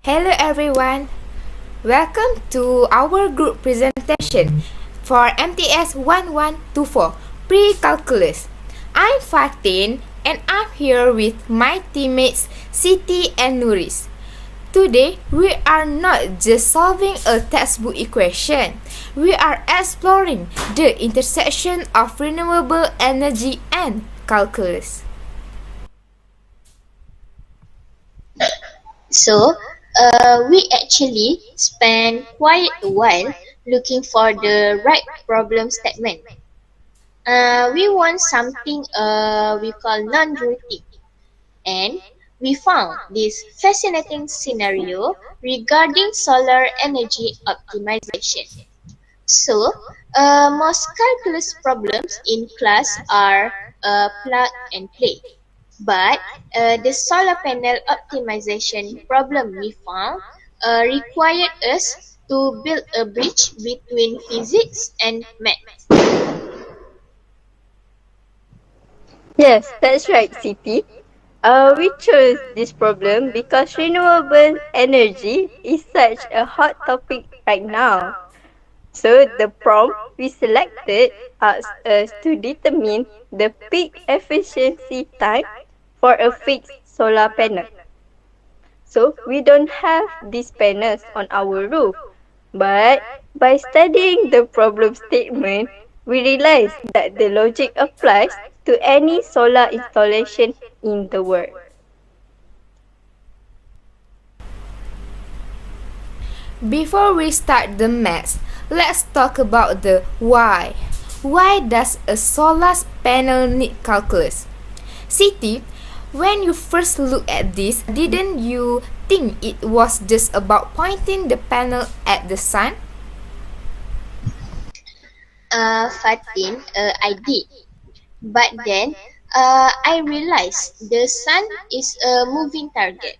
Hello everyone, welcome to our group presentation for MTS 1124 Pre-Calculus. I'm FATIN and I'm here with my teammates SITI and Nuris. Today, we are not just solving a textbook equation, we are exploring the intersection of renewable energy and calculus. So, we actually spent quite a while looking for the right problem statement. We want something we call non-routine, and we found this fascinating scenario regarding solar energy optimization. So, most calculus problems in class are plug and play. But the solar panel optimization problem we found required us to build a bridge between physics and math. Yes, that's right, Siti. We chose this problem because renewable energy is such a hot topic right now. So the prompt we selected asked us to determine the peak efficiency time for a fixed solar panel. So we don't have these panels on our roof, but by studying the problem statement, we realized that the logic applies to any solar installation in the world. Before we start the maths, let's talk about the why. Why does a solar panel need calculus? Siti, when you first look at this, didn't you think it was just about pointing the panel at the sun? Fatin, I did. But then I realized the sun is a moving target,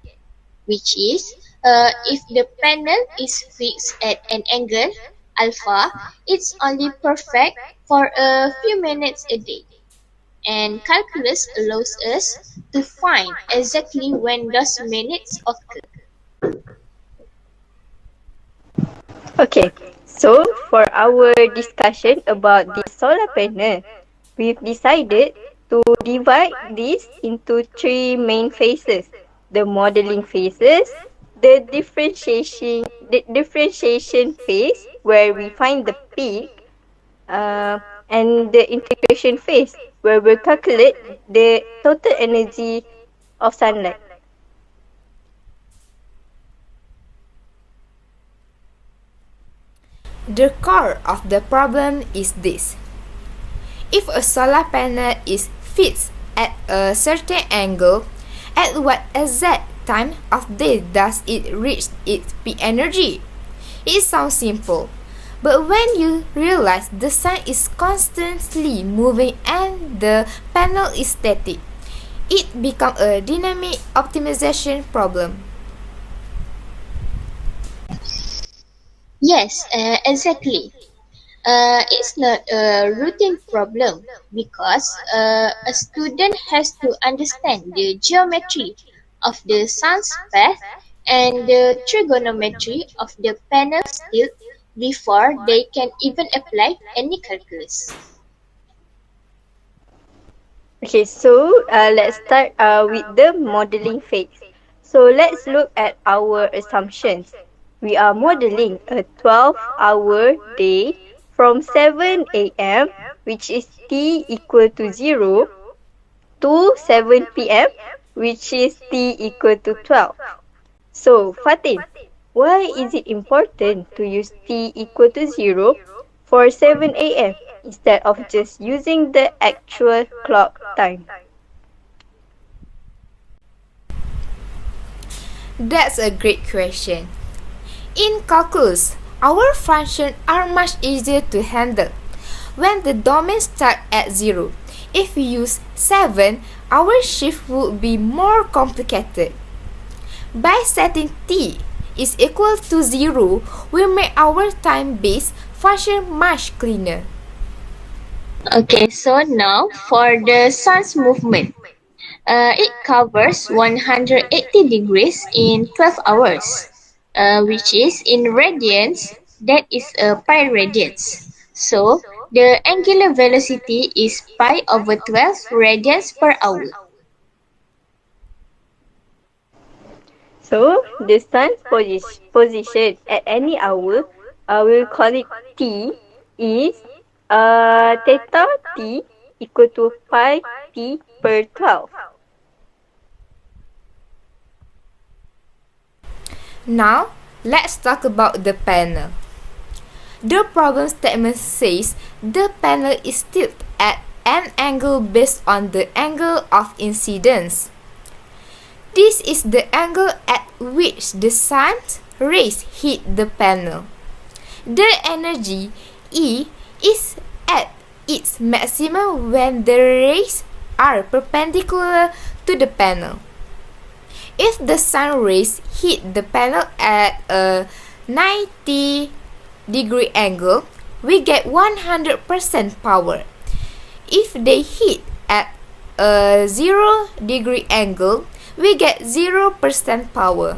which is if the panel is fixed at an angle alpha, it's only perfect for a few minutes a day. And calculus allows us to find exactly when those minutes occur. Okay, so for our discussion about the solar panel, we've decided to divide this into three main phases: the modeling phases, the differentiation phase where we find the peak, and the integration phase where we calculate the total energy of sunlight. The core of the problem is this. If a solar panel is fixed at a certain angle, at what exact time of day does it reach its peak energy? It sounds simple, but when you realize the sun is constantly moving and the panel is static, it becomes a dynamic optimization problem. Yes, exactly. It's not a routine problem because a student has to understand the geometry of the sun's path and the trigonometry of the panel's tilt before they can even apply any calculus. Okay, so let's start with the modeling phase. So let's look at our assumptions. We are modeling a 12-hour day from 7 a.m., which is t equal to 0, to 7 p.m., which is t equal to 12. So, Fatin, why is it important to use t equal to 0 for 7 a.m. instead of just using the actual clock time? That's a great question. In calculus, our functions are much easier to handle when the domain starts at 0. If we use 7, our shift would be more complicated. By setting t is equal to 0, we make our time-based function much cleaner. Okay, so now for the sun's movement. It covers 180 degrees in 12 hours, which is in radians, that is a pi radians. So, the angular velocity is pi over 12 radians per hour. So, the sun's position at any hour, we'll call it T, is theta T equal to pi T per 12. Now, let's talk about the panel. The problem statement says the panel is tilted at an angle based on the angle of incidence. This is the angle at which the sun's rays hit the panel. The energy E is at its maximum when the rays are perpendicular to the panel. If the sun rays hit the panel at a 90-degree angle, we get 100% power. If they hit at a 0-degree angle, we get 0% power.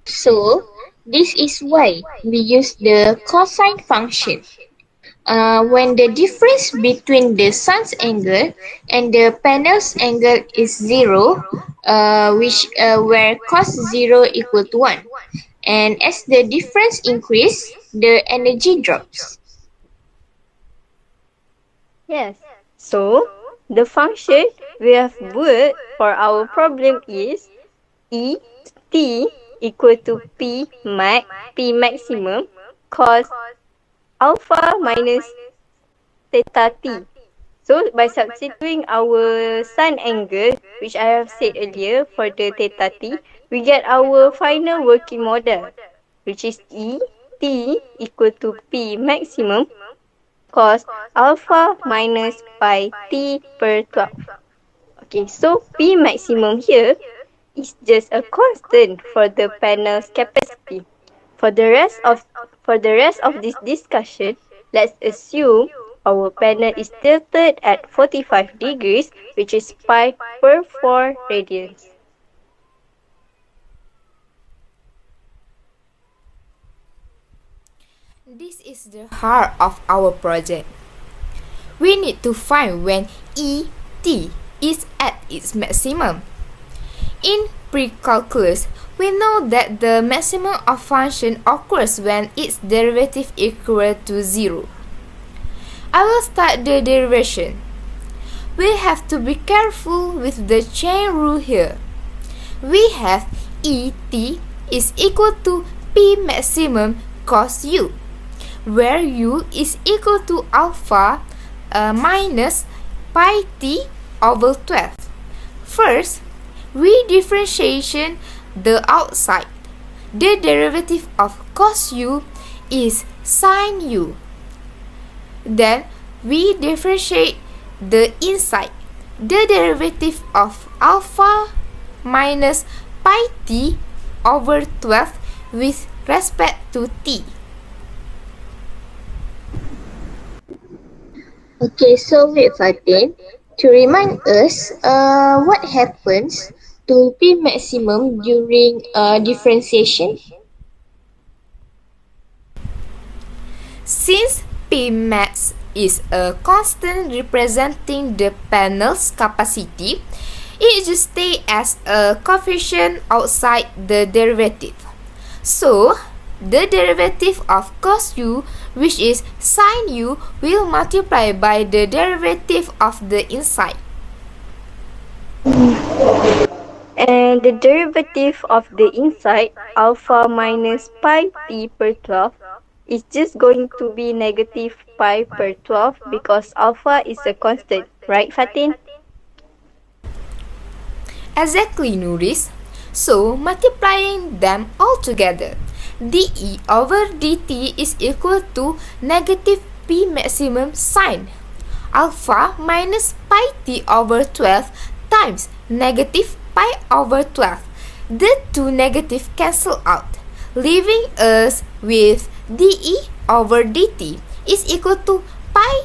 So, this is why we use the cosine function. When the difference between the sun's angle and the panel's angle is 0, where cos 0 equal to 1. And as the difference increases, the energy drops. Yes. So, the function we have put for our problem is E T equal to P maximum cos alpha minus theta T. So, by substituting our sun angle, which I have said earlier for the theta T, we get our final working model, which is E T equal to P maximum cos alpha minus pi T per 12. Okay, so P maximum here is just a constant for the panel's capacity. For the rest of this discussion, let's assume our panel is tilted at 45 degrees, which is pi per 4 radians. This is the heart of our project. We need to find when ET is at its maximum. In pre-calculus, we know that the maximum of function occurs when its derivative equal to 0. I will start the derivation. We have to be careful with the chain rule here. We have ET is equal to P maximum cos U, where U is equal to alpha minus pi T over 12. First, we differentiate the outside. The derivative of cos U is sin U. Then, we differentiate the inside. The derivative of alpha minus pi T over 12 with respect to T. Okay, so wait, Fatin. To remind us, what happens to P maximum during differentiation? Since P max is a constant representing the panel's capacity, it just stays as a coefficient outside the derivative. So, the derivative of cos U, which is sin U, will multiply by the derivative of the inside. And the derivative of the inside, alpha minus pi T per 12, is just going to be negative pi per 12 because alpha is a constant, right, Fatin? Exactly, Nuris. So, multiplying them all together, dE over dt is equal to negative P maximum sin alpha minus pi T over 12 times negative pi over 12. The two negative cancel out, leaving us with dE over dt is equal to pi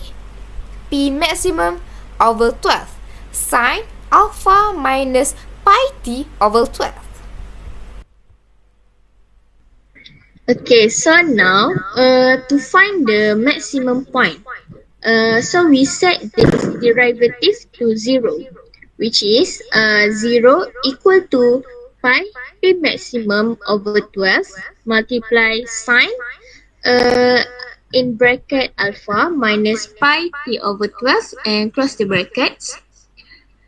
P P maximum over 12 sine alpha minus pi t over 12. Okay, so now to find the maximum point, so we set this derivative to 0, which is 0 equal to pi p maximum over 12 multiply sine in bracket alpha minus pi t over 12 and close the brackets.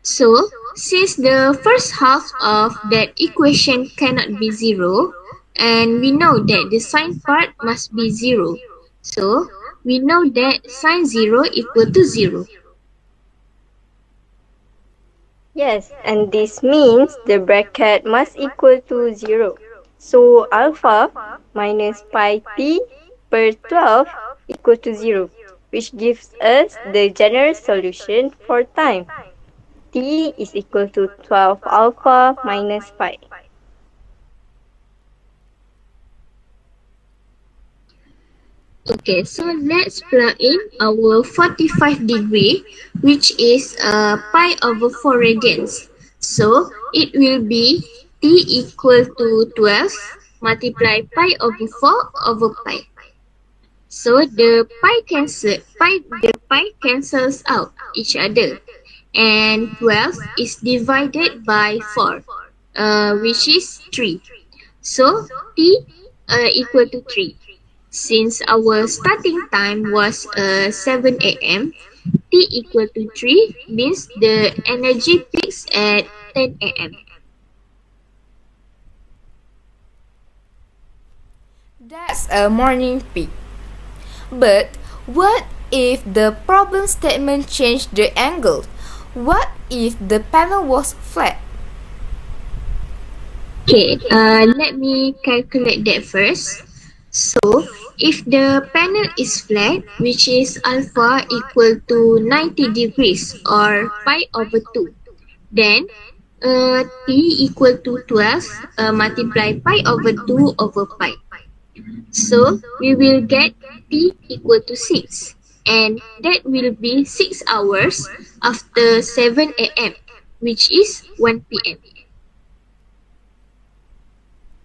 So, since the first half of that equation cannot be 0, and we know that the sine part must be 0, so we know that sine 0 equal to 0. Yes, and this means the bracket must equal to 0. So alpha minus pi t per 12 equal to 0, which gives us the general solution for time. T is equal to 12 alpha minus pi. Okay, so let's plug in our 45 degree, which is pi over 4 radians. So it will be t equal to 12 multiply pi over 4 over pi. So the pi cancels out each other, and 12 is divided by 4, which is 3. So t equal to 3. Since our starting time was 7 a.m., T equal to 3 means the energy peaks at 10 a.m. That's a morning peak. But what if the problem statement changed the angle? What if the panel was flat? Okay, let me calculate that first. So, if the panel is flat, which is alpha equal to 90 degrees or pi over 2, then T equal to 12 multiply pi over 2 over pi. So, we will get T equal to 6, and that will be 6 hours after 7 a.m., which is 1 p.m.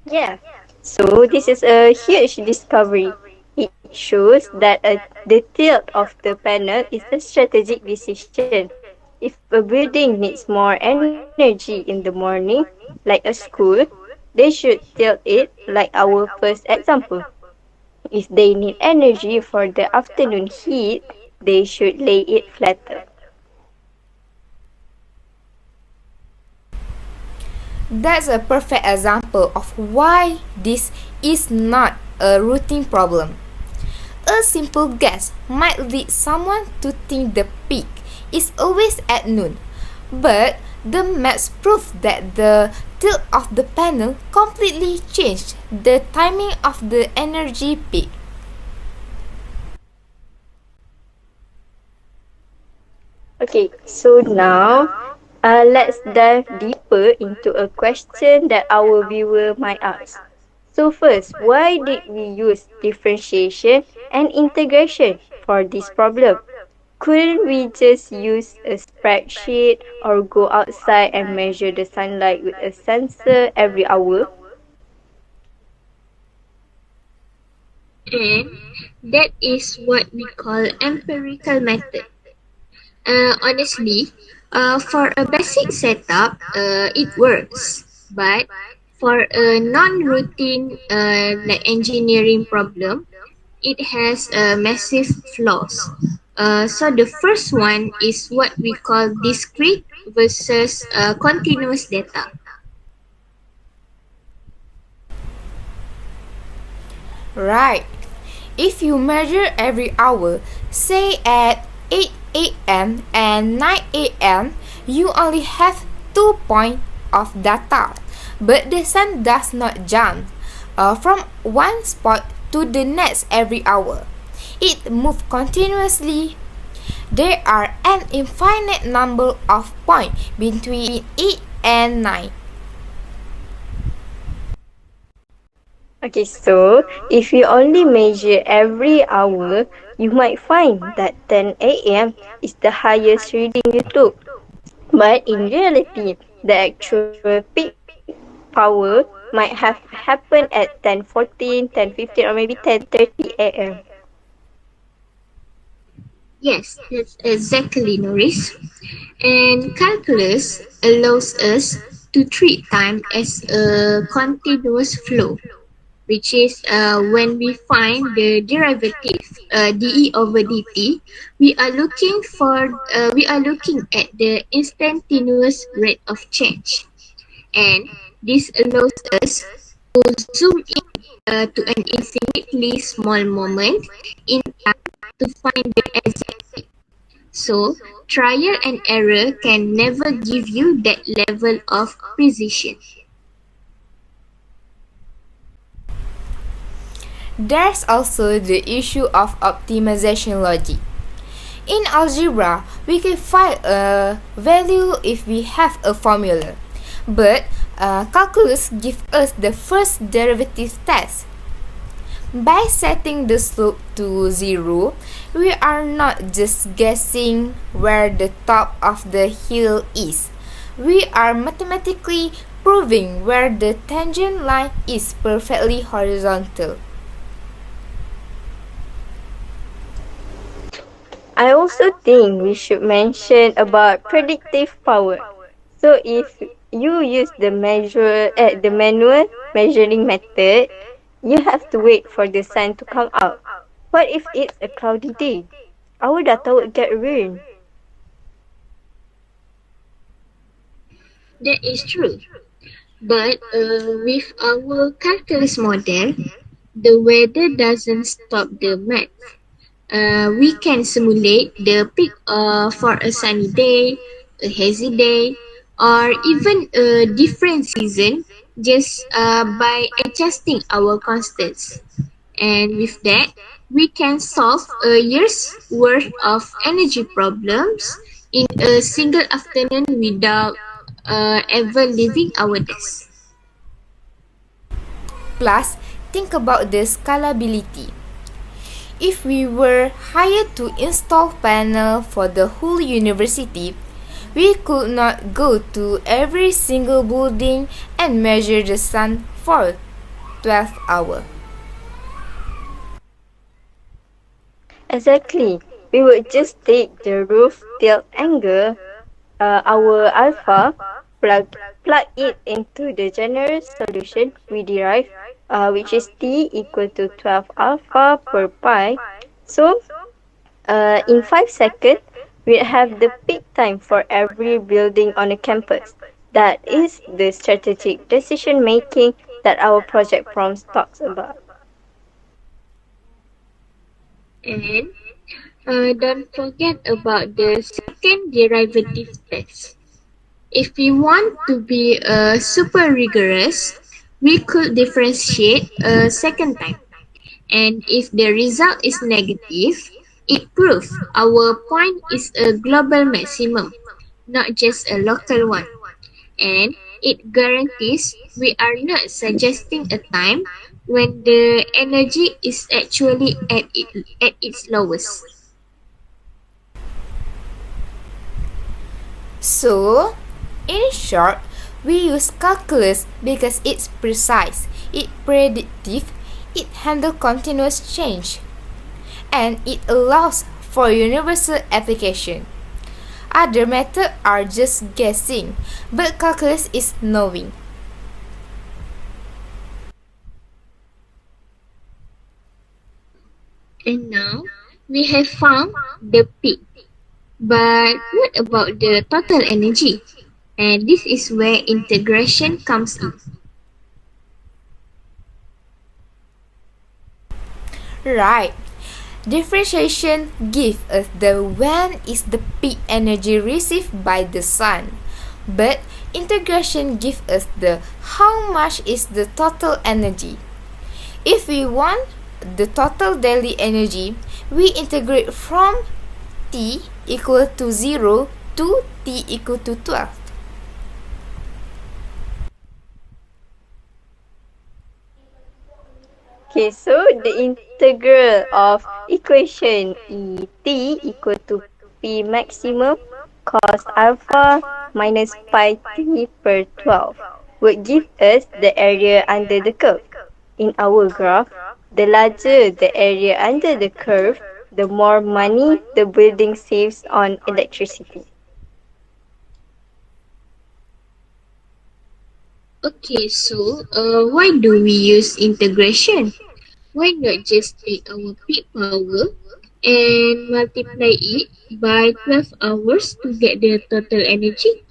Yeah. So this is a huge discovery. It shows that the tilt of the panel is a strategic decision. If a building needs more energy in the morning, like a school, they should tilt it like our first example. If they need energy for the afternoon heat, they should lay it flatter. That's a perfect example of why this is not a routine problem. A simple guess might lead someone to think the peak is always at noon, but the maths prove that the tilt of the panel completely changed the timing of the energy peak. Okay, so now let's dive deeper into a question that our viewer might ask. So first, why did we use differentiation and integration for this problem? Couldn't we just use a spreadsheet or go outside and measure the sunlight with a sensor every hour? And that is what we call empirical method. Honestly, for a basic setup, it works. But for a non-routine like engineering problem, it has massive flaws. So the first one is what we call discrete versus continuous data. Right. If you measure every hour, say at 8 a.m. and 9 a.m., you only have 2 points of data. But the sun does not jump from one spot to the next every hour. It moves continuously. There are an infinite number of points between 8 and 9. Okay, so if you only measure every hour, You might find that 10 a.m. is the highest reading you took. But in reality, the actual peak power might have happened at 10:14, 10:15, or maybe 10:30 a.m. Yes, that's exactly, Nuris. And calculus allows us to treat time as a continuous flow, which is when we find the derivative dE over dt, we are looking at the instantaneous rate of change, and this allows us to zoom in to an infinitely small moment in time to find the exact peak. So trial and error can never give you that level of precision. There's also the issue of optimization logic. In algebra, we can find a value if we have a formula, but calculus gives us the first derivative test. By setting the slope to 0, we are not just guessing where the top of the hill is. We are mathematically proving where the tangent line is perfectly horizontal. I also think we should mention about predictive power. So if you use the manual measuring method, you have to wait for the sun to come out. What if it's a cloudy day? Our data would get ruined. That is true. But with our calculus model, the weather doesn't stop the math. We can simulate the peak for a sunny day, a hazy day, or even a different season just by adjusting our constants. And with that, we can solve a year's worth of energy problems in a single afternoon without ever leaving our desk. Plus, think about the scalability. If we were hired to install panel for the whole university, we could not go to every single building and measure the sun for 12 hours. Exactly. We would just take the roof tilt angle, our alpha, plug it into the general solution we derive, which is T equal to 12 alpha per pi. So, in 5 seconds, we have the peak time for every building on a campus. That is the strategic decision making that our project prompts talks about. And don't forget about the second derivative test. If we want to be super rigorous, we could differentiate a second time. And if the result is negative, it proves our point is a global maximum, not just a local one. And it guarantees we are not suggesting a time when the energy is actually at its lowest. So, in short, we use calculus because it's precise, it's predictive, it handles continuous change, and it allows for universal application. Other methods are just guessing, but calculus is knowing. And now we have found the peak. But what about the total energy? And this is where integration comes in. Right. Differentiation gives us the when is the peak energy received by the sun. But integration gives us the how much is the total energy. If we want the total daily energy, we integrate from T equal to 0 to T equal to 12. Okay, so the integral of equation Et equal to P maximum cos alpha minus pi t per 12 would give us the area under the curve. In our graph, the larger the area under the curve, the more money the building saves on electricity. Okay, so why do we use integration? Why not just take our peak power and multiply it by 12 hours to get the total energy?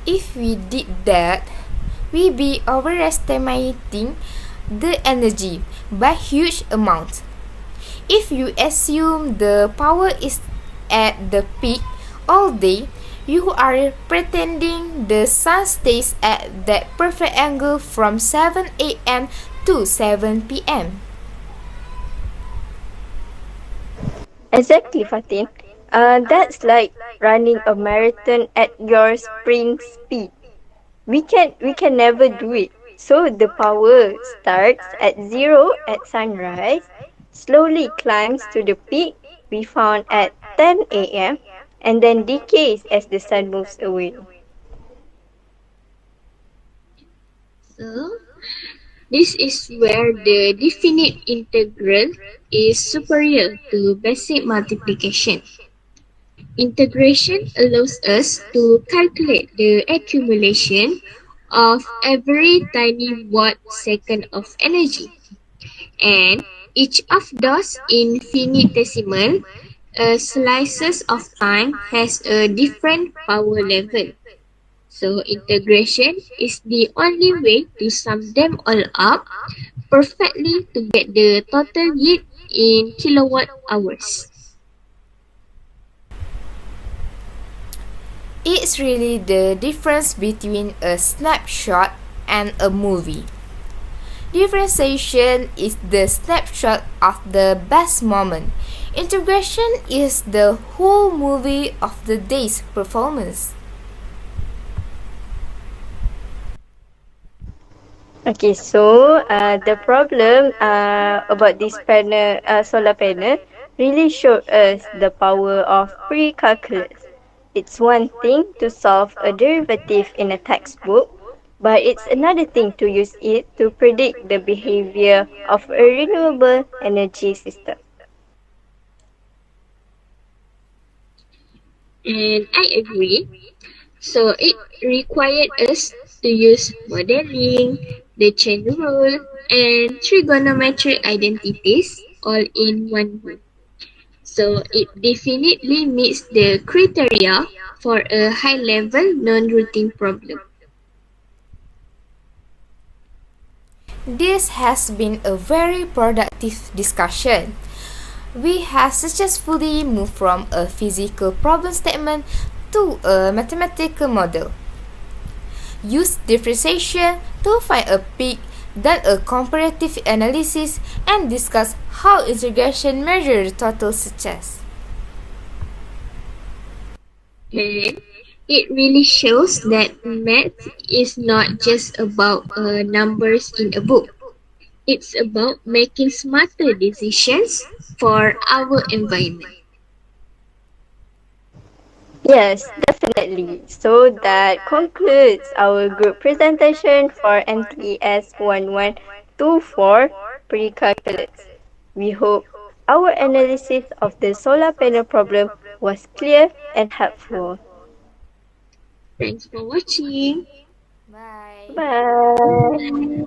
If we did that, we be overestimating the energy by huge amounts. If you assume the power is at the peak all day, you are pretending the sun stays at that perfect angle from 7 a.m. to 7 p.m. Exactly, Fatin. That's like running a marathon at your sprint speed. We can never do it. So the power starts at zero at sunrise, slowly climbs to the peak we found at 10 a.m. and then decays as the sun moves away. So, this is where the definite integral is superior to basic multiplication. Integration allows us to calculate the accumulation of every tiny watt second of energy, and each of those infinitesimal slices of time has a different power level. So integration is the only way to sum them all up perfectly to get the total yield in kilowatt hours. It's really the difference between a snapshot and a movie. Differentiation is the snapshot of the best moment. Integration is the whole movie of the day's performance. Okay, so the problem about this solar panel really showed us the power of pre-calculus. It's one thing to solve a derivative in a textbook, but it's another thing to use it to predict the behavior of a renewable energy system. And I agree. So it required us to use modeling, the chain rule, and trigonometric identities all in one go. So it definitely meets the criteria for a high-level non-routine problem. This has been a very productive discussion. We have successfully moved from a physical problem statement to a mathematical model. Use differentiation to find a peak, done a comparative analysis, and discuss how integration measures total success. And it really shows that math is not just about numbers in a book. It's about making smarter decisions for our environment. Yes, definitely. So that concludes our group presentation for NTS 1124 pre-calculus. We hope our analysis of the solar panel problem was clear and helpful. Thanks for watching. Bye. Bye.